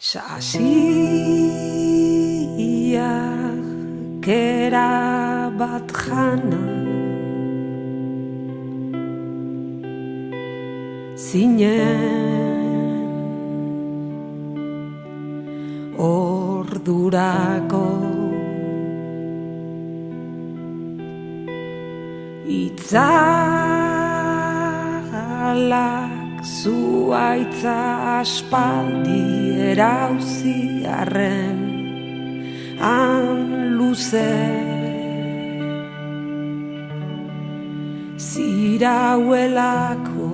Sasiak erabat jana zinen ordurako itzalak zuaitza aspaldi erauzi arren han luze zirauelako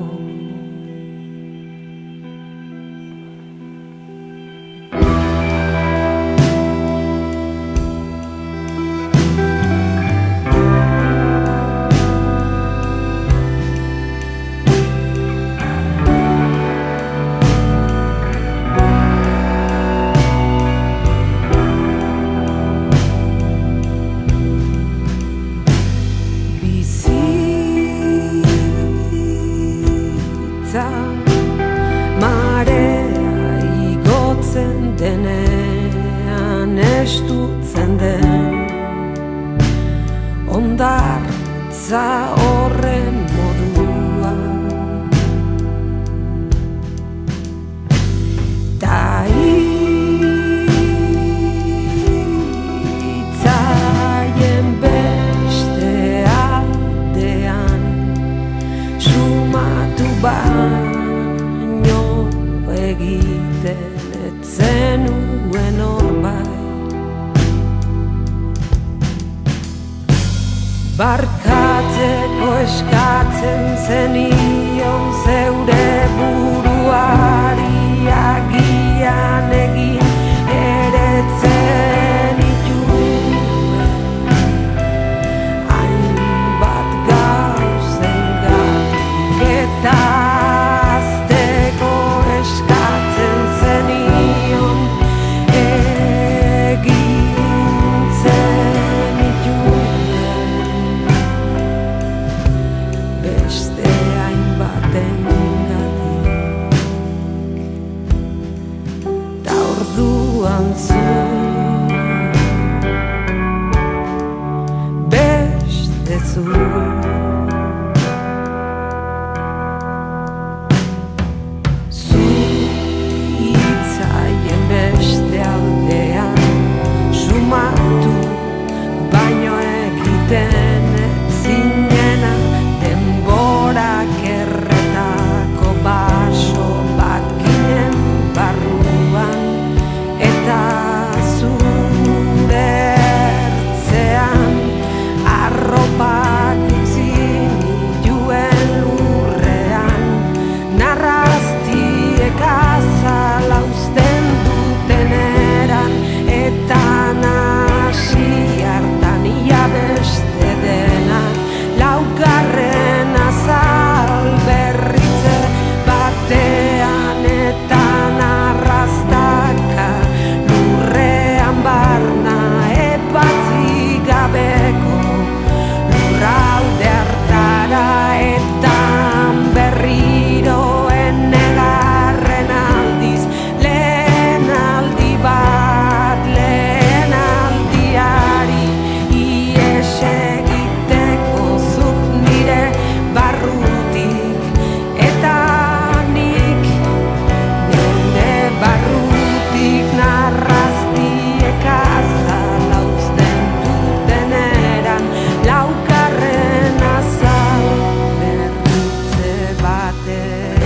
marea igotzen denean estutzen den ondartza horren moduan ta hitzaien beste aldean sumatu baino egiten etzenuen horbait barkatzeko eskatzen zenion zeure buruari agian egin eretzen ituen hainbat gauzengatik eta azteko eskatzen zenion egin zenituen zu. Zu hitzaien beste aldean sumatu baino egiten zinena denborak erretako baso bat ginen barruan eta zure ertzean arropak utzi nituen lurrean narraztiek azala uzten duten eran eta nasi hartan ia beste dena laugarren azal berritze batean eta narraztaka lurrean barna epatzi gabeko lurralde hartara eta berriro enegarren aldiz lehen aldi bat lehen aldiari ies egiteko zuk nire barrutik eta nik neure barrutik narraztiek azala uzten duten eran laugarren azal berritze batean.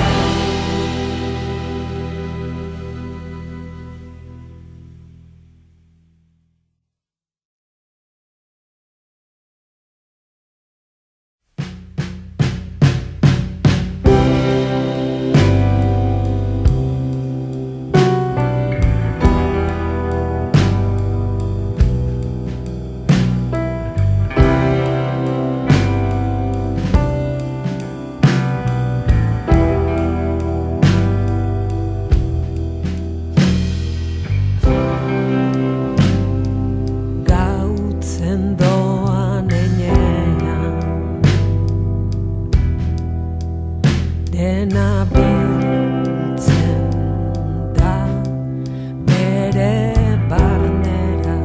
Gautzen doan heinean dena biltzen da bere barnera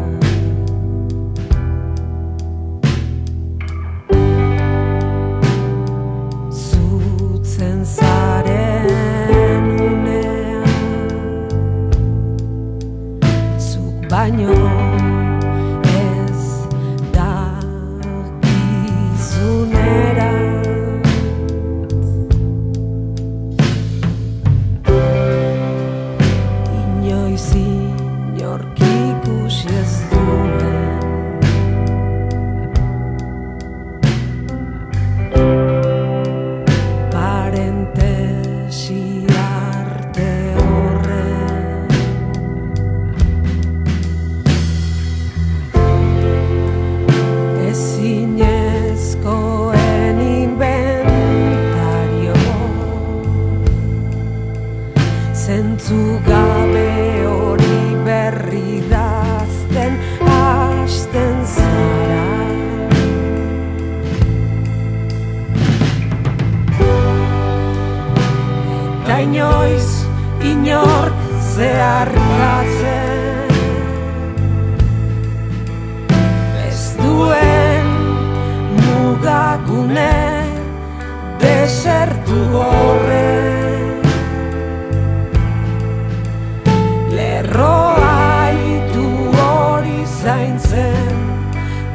zutzen zaren unean zuk baino ez dakizunera inoiz inork ikusi ez duen parentesi arte horren ezinezkoen inventario zentzu gabe hori berri dazten hasten zara eta inoiz inork zeharkatzen ez duen mugagune desertu horren lerroa itu hori zaintzen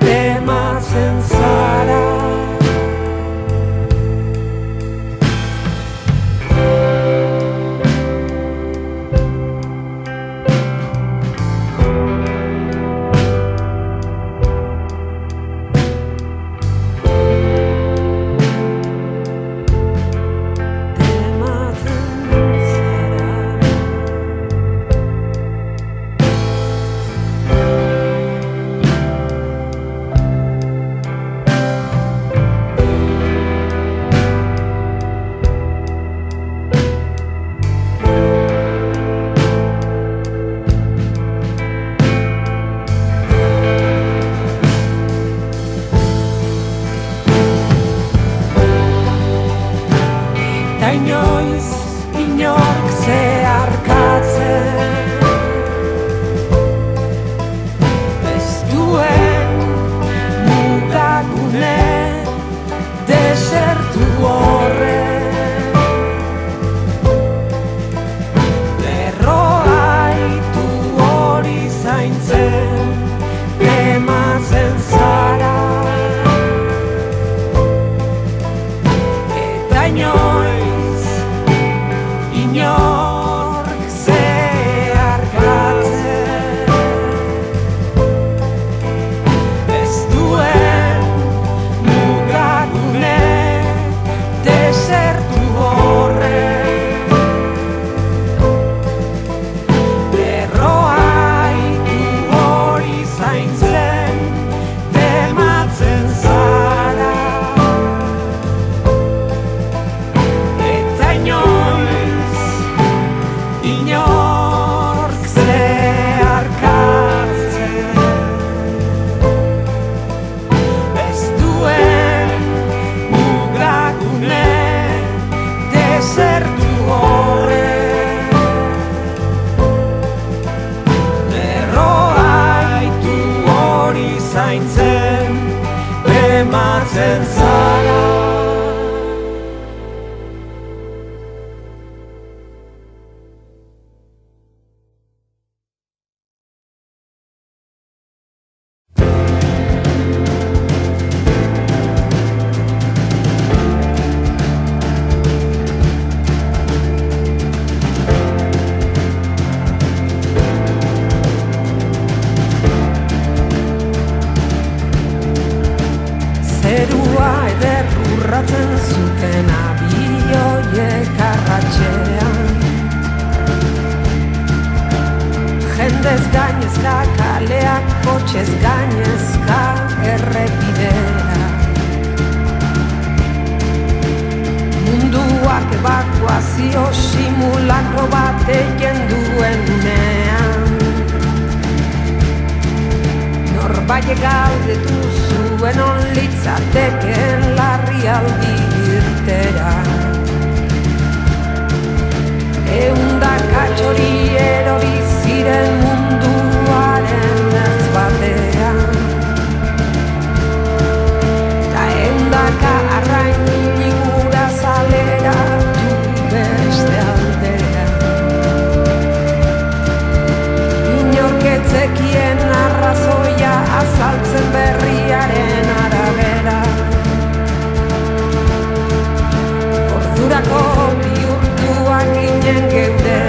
tematzen zara zaintzen tematzen zara. Zerua eder urratzen zuten abioiek arratxean. Jendez gainezka kaleak, kotxez gainezka errepidea. Munduak ebakuazio simulakro bat egin duen unean. Norbaitek galdetu zuen on litzateken larrialdi irtera. Ehundaka txori erori ziren munduaren ertz batean. Ta ehundaka arrain inigura zaleratu beste aldean. Inorketzekien arrazoia azaltzen berriaren arabera. Ordurako bihurtuak ginen geure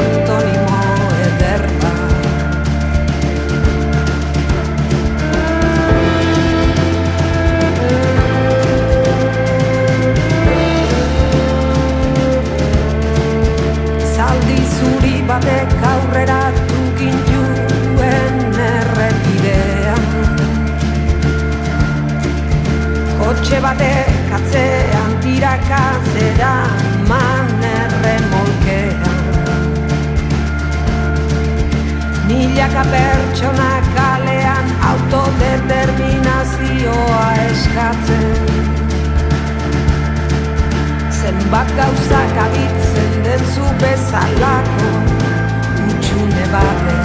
antonimo eder bat. Zaldi zuri batek aurreratu gintuen errepidean. Kotxe batek atzean tiraka zeraman erremolkean. Milaka pertsona kalean autodeterminazioa eskatzen. Zenbat gauzak abitzen den zu bezalako utxune baten.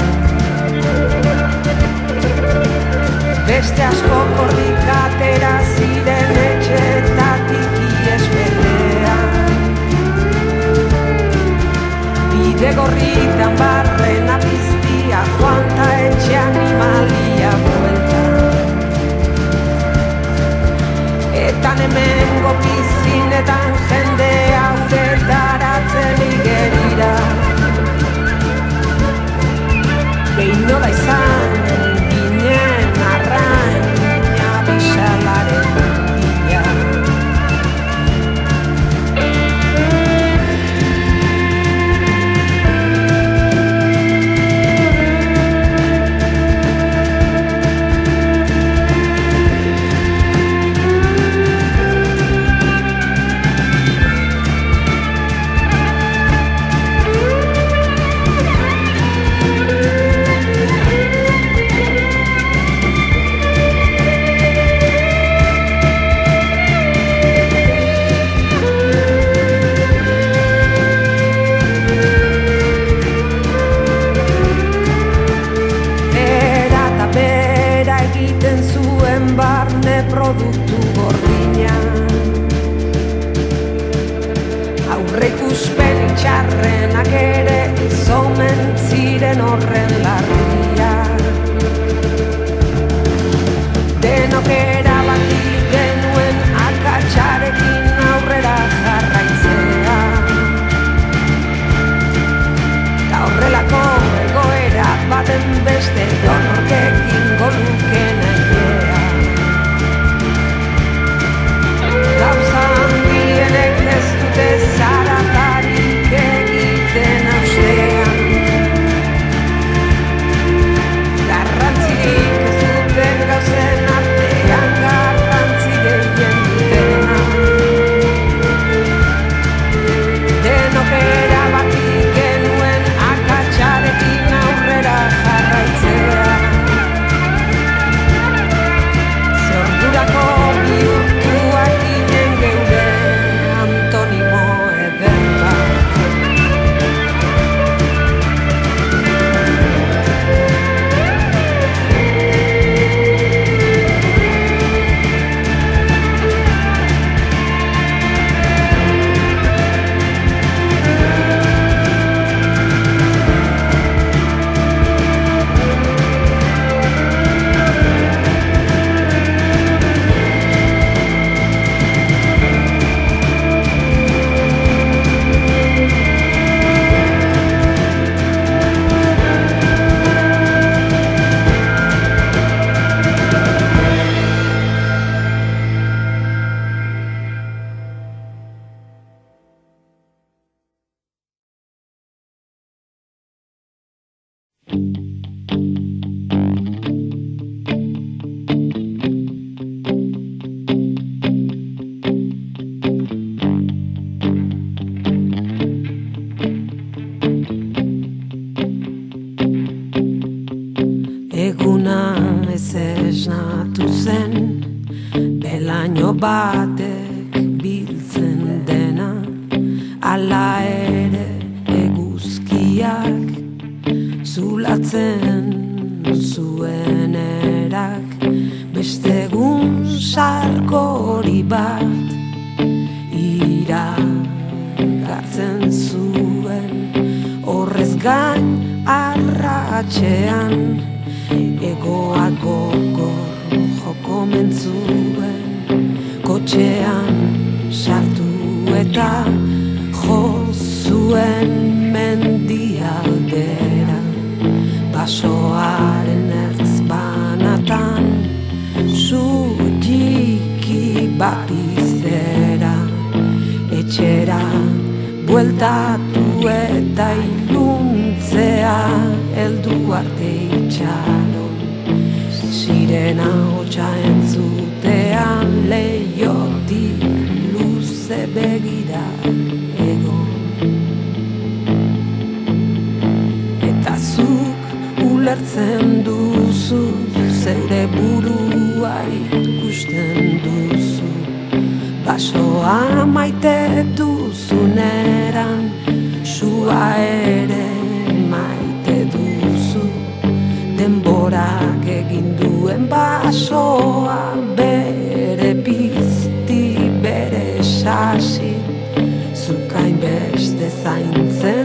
Beste asko korrikatera ziren etxetatik iespetean. Bide gorritan barrena piztia joan ta etxe animalia bueltan. Etan hemengo pizinetan jende haude daratzen igerira. Behin nola izan ginen arrain abisalaren bila. Barne produktu gordina. Aurreikuspen txarrenak ere zomen ziren horren larria. Denok erabaki genuen akatsarekin aurrera jarraitzea. Ta horrelako egoera baten beste donorkekin goluken aikea. zen belaino batek biltzen dena, ala ere eguzkiak zulatzen zuen erak, beste egun sarkori bat iragartzen zuen, horrez gain arratxean egoak gogor joko mentzuen, kotxean sartu eta jo zuen mendialdera, basoaren ertz banatan zutiki bat izera, etxera bueltatu eta iluntzea heldu arte itxaron, sirena hotsa entzutean leiotik luze begira egon. Eta zuk ulertzen duzu, zeure burua ikusten duzu, basoa maite duzuneran, sua ere maite duzu, denborak egin duen basoa bere pizti, bere sasi, zukain beste zaintzen